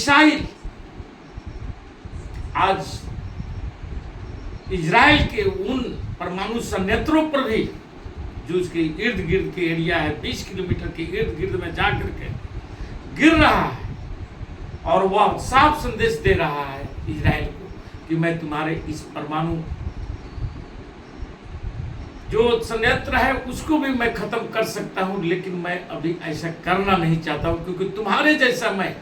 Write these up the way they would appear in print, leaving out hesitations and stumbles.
Missile आज Israel के उन परमाणु संयंत्रों पर भी जो उसके इर्द गिर्द के एरिया है 20 किलोमीटर के इर्द गिर्द में जा करके गिर रहा है और वह साफ संदेश दे रहा है इजराइल को कि मैं तुम्हारे इस परमाणु जो संयंत्र है उसको भी मैं खत्म कर सकता हूं, लेकिन मैं अभी ऐसा करना नहीं चाहता हूं क्योंकि तुम्हारे जैसा मैं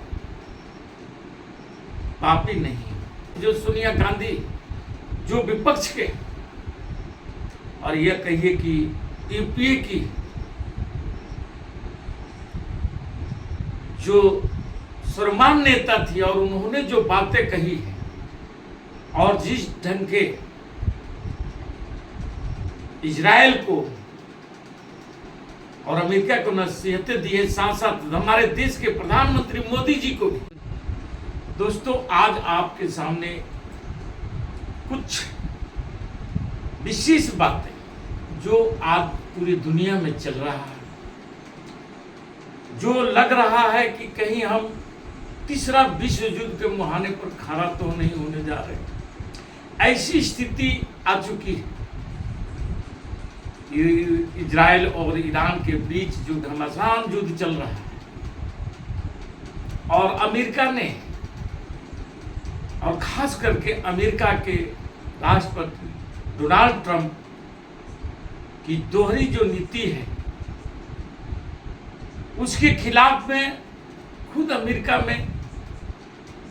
पापी नहीं। जो सोनिया गांधी जो विपक्ष के और यह कहिए कि यूपीए की जो सर्वमान्य नेता थी और उन्होंने जो बातें कही है और जिस ढंग के इजराइल को और अमेरिका को नसीहतें दी है, साथ साथ हमारे देश के प्रधानमंत्री मोदी जी को भी। दोस्तों, आज आपके सामने कुछ विशेष बातें जो आज पूरी दुनिया में चल रहा है, जो लग रहा है कि कहीं हम तीसरा विश्व युद्ध के मुहाने पर खड़ा तो नहीं होने जा रहे। ऐसी स्थिति आ चुकी है। इजराइल और ईरान के बीच जो घमासान युद्ध चल रहा है और अमेरिका ने और खास करके अमेरिका के राष्ट्रपति डोनाल्ड ट्रंप की दोहरी जो नीति है उसके खिलाफ में खुद अमेरिका में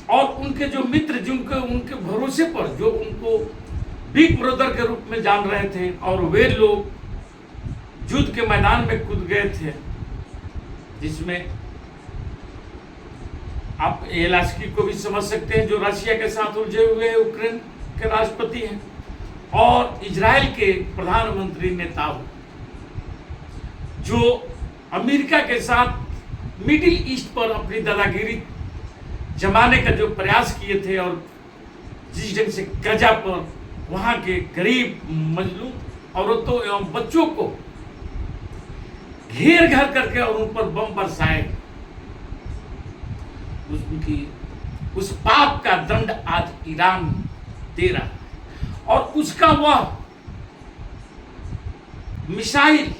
और उनके जो मित्र जिनके उनके भरोसे पर जो उनको बिग ब्रदर के रूप में जान रहे थे और वे लोग युद्ध के मैदान में कूद गए थे, जिसमें आप एलास्की को भी समझ सकते हैं जो रशिया के साथ उलझे हुए यूक्रेन के राष्ट्रपति हैं और इजराइल के प्रधानमंत्री नेताओं जो अमेरिका के साथ मिडिल ईस्ट पर अपनी दादागिरी जमाने का जो प्रयास किए थे और जिस ढंग से गजा पर वहां के गरीब मजलूम औरतों एवं बच्चों को घेर घर करके और उन पर बम बरसाए, उस पाप का दंड आज ईरान दे रहा है और उसका वह मिसाइल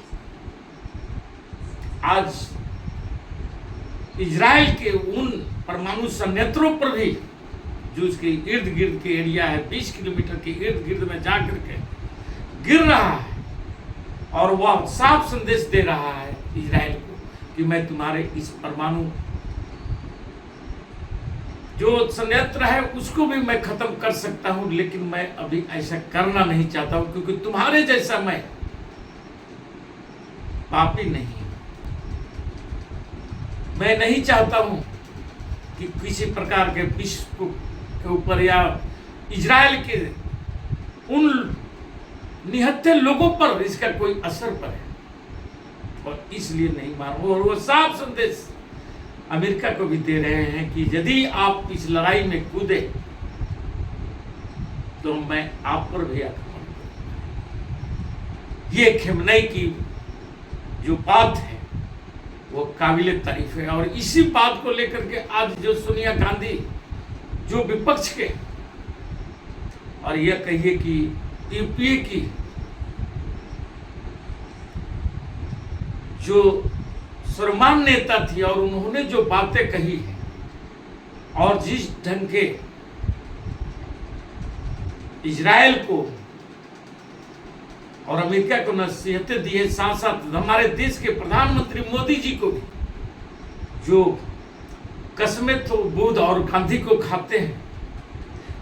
आज इजराइल के उन परमाणु संयंत्रों पर भी जो उसके इर्द गिर्द के एरिया है 20 किलोमीटर के इर्द गिर्द में जा करके गिर रहा है और वह साफ संदेश दे रहा है इजराइल को कि मैं तुम्हारे इस परमाणु जो संयंत्र है उसको भी मैं खत्म कर सकता हूं, लेकिन मैं अभी ऐसा करना नहीं चाहता हूं क्योंकि तुम्हारे जैसा मैं पापी नहीं। मैं नहीं चाहता हूं कि किसी प्रकार के विश्व के ऊपर या इजराइल के उन निहत्थे लोगों पर इसका कोई असर पड़े और इसलिए नहीं मारो। और वो साफ संदेश अमेरिका को भी दे रहे हैं कि यदि आप इस लड़ाई में कूदे तो मैं आप पर भी आक्रमण करूंगा। ये खिमनई की जो बात है वो काबिले तारीफ है और इसी बात को लेकर के आज जो सोनिया गांधी जो विपक्ष के और यह कहिए कि यूपीए की जो सर्वमान्य नेता थी और उन्होंने जो बातें कही है और जिस ढंग के इजराइल को और अमेरिका को नसीहतें दी है, साथ साथ हमारे देश के प्रधानमंत्री मोदी जी को भी जो कस्में तो बुद्ध और गांधी को खाते हैं,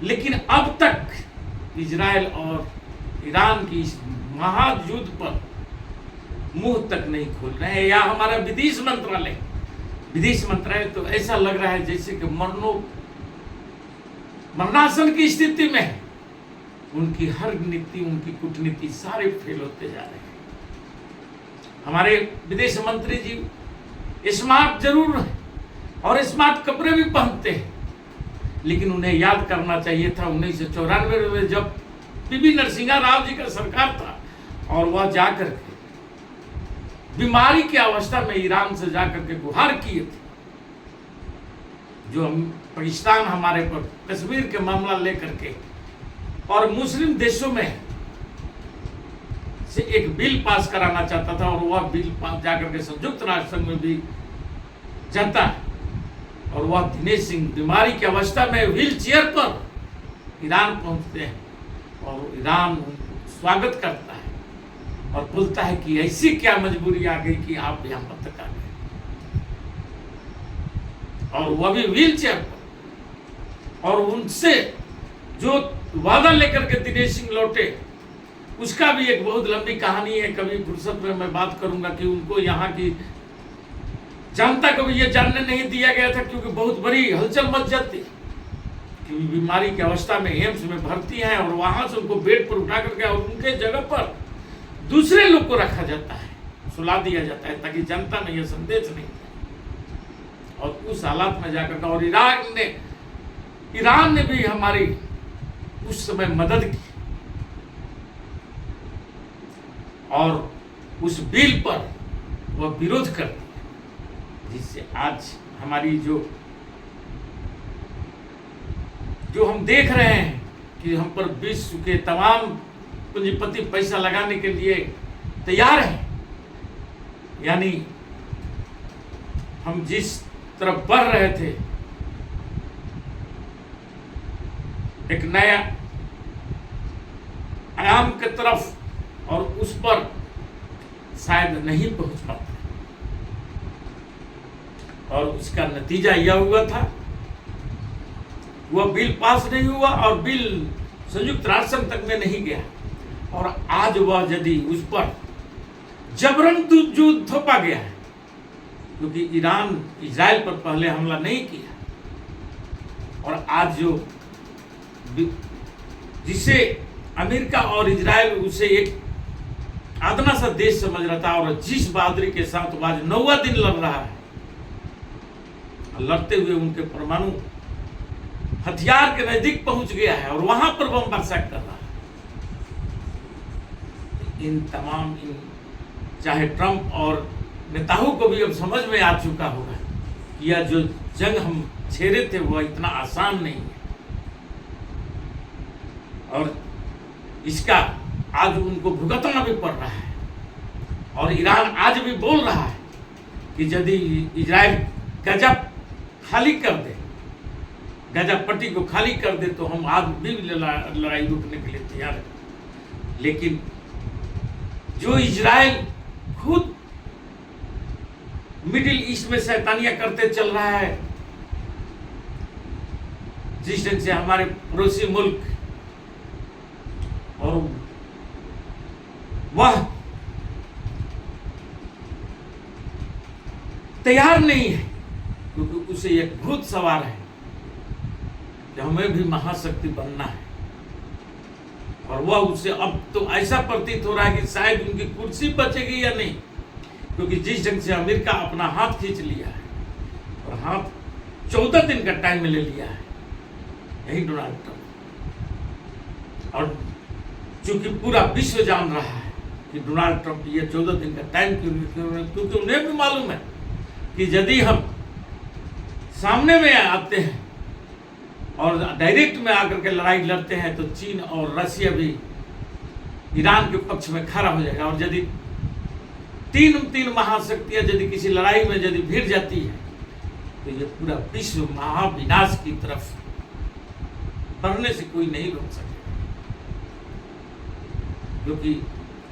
लेकिन अब तक इजराइल और ईरान की इस महायुद्ध पर मुंह तक नहीं खोल रहे हैं। या हमारा विदेश मंत्रालय तो ऐसा लग रहा है जैसे कि मरणासन की स्थिति में है। उनकी हर नीति, उनकी कूटनीति सारे फेल होते जा रहे हैं। हमारे विदेश मंत्री जी स्मार्ट जरूर है और स्मार्ट कपड़े भी पहनते हैं, लेकिन उन्हें याद करना चाहिए था 1994 में जब पीवी नरसिम्हा राव जी का सरकार था और वह जाकर के बीमारी की अवस्था में ईरान से जाकर के गुहार किए थे जो हम पाकिस्तान हमारे पर कश्मीर के मामला लेकर के और मुस्लिम देशों में से एक बिल पास कराना चाहता था, और वह बिल पास जाकर के संयुक्त राष्ट्र संघ में भी जाता है, और वह दिनेश सिंह बीमारी की अवस्था में व्हील चेयर पर ईरान पहुंचते हैं और ईरान स्वागत करता है और बोलता है कि ऐसी क्या मजबूरी आ गई कि आप यहाँ मत आ गए, और वह भी व्हील चेयर पर। और उनसे जो वादा लेकर के दिनेश सिंह लौटे, उसका भी एक बहुत लंबी कहानी है, कभी फुर्सत में मैं बात करूंगा कि उनको यहाँ की जनता को भी ये जानने नहीं दिया गया था, क्योंकि बहुत बड़ी हलचल मच जाती, क्योंकि बीमारी की अवस्था में एम्स में भर्ती हैं और वहां से उनको बेड पर उठा करके और उनके जगह पर दूसरे लोग को रखा जाता है, सुला दिया जाता है, ताकि जनता में यह संदेश नहीं जाए। और उस हालात में जाकर और ईरान ने भी हमारी उस समय मदद की और उस बिल पर वह विरोध कर दिया, जिससे आज हमारी जो हम देख रहे हैं कि हम पर विश्व के तमाम पूंजीपति पैसा लगाने के लिए तैयार हैं, यानी हम जिस तरफ बढ़ रहे थे एक नया आयाम की तरफ, और उस पर शायद नहीं पहुंच पाते, और उसका नतीजा यह हुआ था, वह बिल पास नहीं हुआ और बिल संयुक्त राष्ट्र संघ तक में नहीं गया, और आज वह यदि उस पर जबरन युद्ध थोपा गया है, क्योंकि ईरान इजराइल पर पहले हमला नहीं किया, और आज जो जिसे अमेरिका और इजराइल उसे एक आदना सा देश समझ रहा था, और जिस बहादुरी के साथ वह आज 9वां दिन लड़ रहा है, लड़ते हुए उनके परमाणु हथियार के नजदीक पहुंच गया है और वहां पर बम बरसा कर रहा है। इन तमाम चाहे ट्रंप और नेताओं को भी अब समझ में आ चुका होगा कि यह जो जंग हम छेड़े थे वह इतना आसान नहीं है, और इसका आज उनको भुगतना भी पड़ रहा है। और ईरान आज भी बोल रहा है कि यदि इजराइल गजा खाली कर दे, गजा पट्टी को खाली कर दे, तो हम आज भी लड़ाई रोकने के लिए तैयार हैं। लेकिन जो इजराइल खुद मिडिल ईस्ट में शैतानियां करते चल रहा है, जिस ढंग से हमारे पड़ोसी मुल्क, और वह तैयार नहीं है, क्योंकि उसे एक भूत सवार है कि हमें भी महाशक्ति बनना है, और वह उससे अब तो ऐसा प्रतीत हो रहा है कि शायद उनकी कुर्सी बचेगी या नहीं, क्योंकि जिस ढंग से अमेरिका अपना हाथ खींच लिया है और हाथ 14 दिन का टाइम ले लिया है, यही डोनाल्ड ट्रंप, और चूंकि पूरा विश्व जान रहा है कि डोनाल्ड ट्रंप ये 14 दिन का टाइम क्योंकि उन्हें भी मालूम है कि यदि हम सामने में आते हैं और डायरेक्ट में आकर के लड़ाई लड़ते हैं, तो चीन और रशिया भी ईरान के पक्ष में खड़ा हो जाएगा, और यदि तीन महाशक्तियां यदि किसी लड़ाई में यदि भिड़ जाती है, तो ये पूरा विश्व महाविनाश की तरफ बढ़ने से कोई नहीं रोक सकेगा। क्योंकि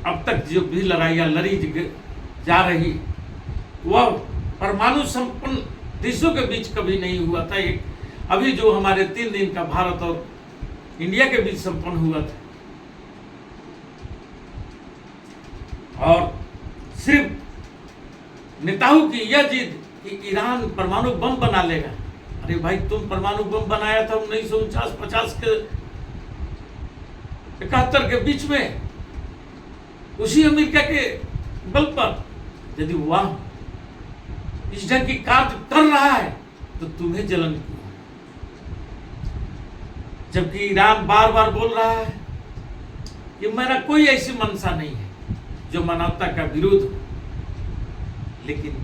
अब तक जो भी लड़ाइयाँ लड़ी जा रही, वह परमाणु संपन्न देशों के बीच कभी नहीं हुआ था। एक अभी जो हमारे 3 दिन का भारत और इंडिया के बीच संपन्न हुआ था, और सिर्फ नेताओं की यह जिद कि ईरान परमाणु बम बना लेगा। अरे भाई, तुम परमाणु बम बनाया था 1949-50 के 71 के बीच में, उसी अमेरिका के बल पर। यदि वह इस ढंग की कार्य कर रहा है तो तुम्हें जलन क्यों? जबकि ईरान बार बार बोल रहा है कि मेरा कोई ऐसी मंशा नहीं है जो मानवता का विरोध हो, लेकिन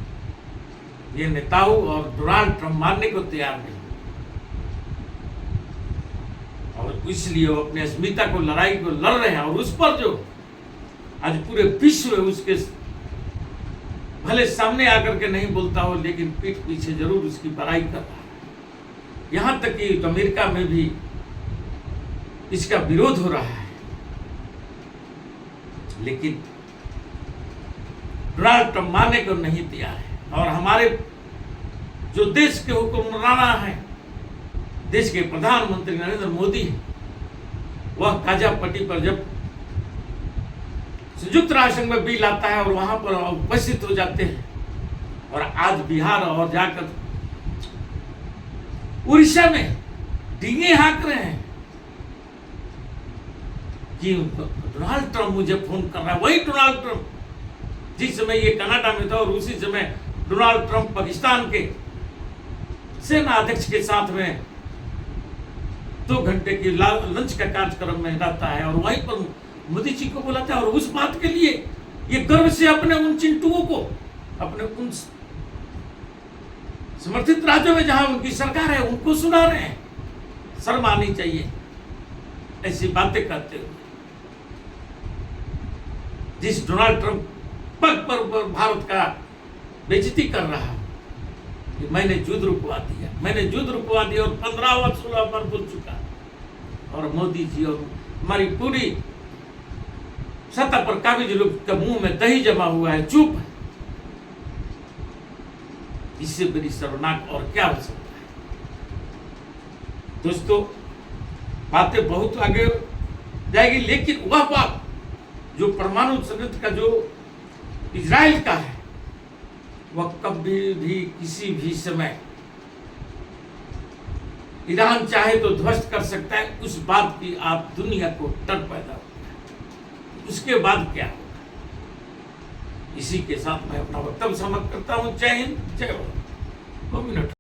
ये नेताओं और डोनाल्ड ट्रंप मानने को तैयार नहीं। इसलिए वो अपने अस्मिता को लड़ाई को लड़ रहे हैं, और उस पर जो आज पूरे विश्व उसके भले सामने आकर के नहीं बोलता हो, लेकिन पीठ पीछे जरूर उसकी बड़ाई कर रहा है। यहां तक कि अमेरिका में भी इसका विरोध हो रहा है, लेकिन डोनाल्ड ट्रंप मानने को नहीं दिया है। और हमारे जो देश के हुक्मराना है, देश के प्रधानमंत्री नरेंद्र मोदी है, वह गाजा पट्टी पर जब संयुक्त राष्ट्र संघ में बिल आता है और वहां पर उपस्थित हो जाते हैं, और आज बिहार और जाकर उड़ीसा में डींगे हाँक रहे हैं कि डोनाल्ड ट्रंप मुझे फोन कर रहा है। वही डोनाल्ड ट्रंप जिस समय ये कनाडा में था, और उसी समय डोनाल्ड ट्रंप पाकिस्तान के सेना अध्यक्ष के साथ में 2 घंटे की लंच का कार्यक्रम में रहता है, और वहीं पर मोदी जी को बुलाता है, और उस बात के लिए ये गर्व से अपने उन चिंटुओं को, अपने उन समर्थित राज्यों में जहां उनकी सरकार है, उनको सुना रहे हैं। शर्म आनी चाहिए ऐसी बातें करते हुए। जिस डोनाल्ड ट्रंप पग पर भारत का बेइज्जती कर रहा है कि मैंने युद्ध रुकवा दिया, मैंने युद्ध रुकवा दिया, और 15 बार 16 बार बोल चुका। और मोदी जी और हमारी पूरी सत्ता पर काबिज लोग के मुंह में दही जमा हुआ है, चुप है। इससे बड़ी शर्मनाक और क्या हो सकता है। दोस्तों, बातें बहुत आगे जाएगी, लेकिन वह बात जो परमाणु संयंत्र का जो इजराइल का है, वह कभी भी किसी भी समय ईरान चाहे तो ध्वस्त कर सकता है। उस बात की आप दुनिया को डर पैदा होता है। उसके बाद क्या होगा? इसी के साथ मैं अपना वक्तव्य समाप्त करता हूं। जय हिंद, जय भारत। 2 मिनट।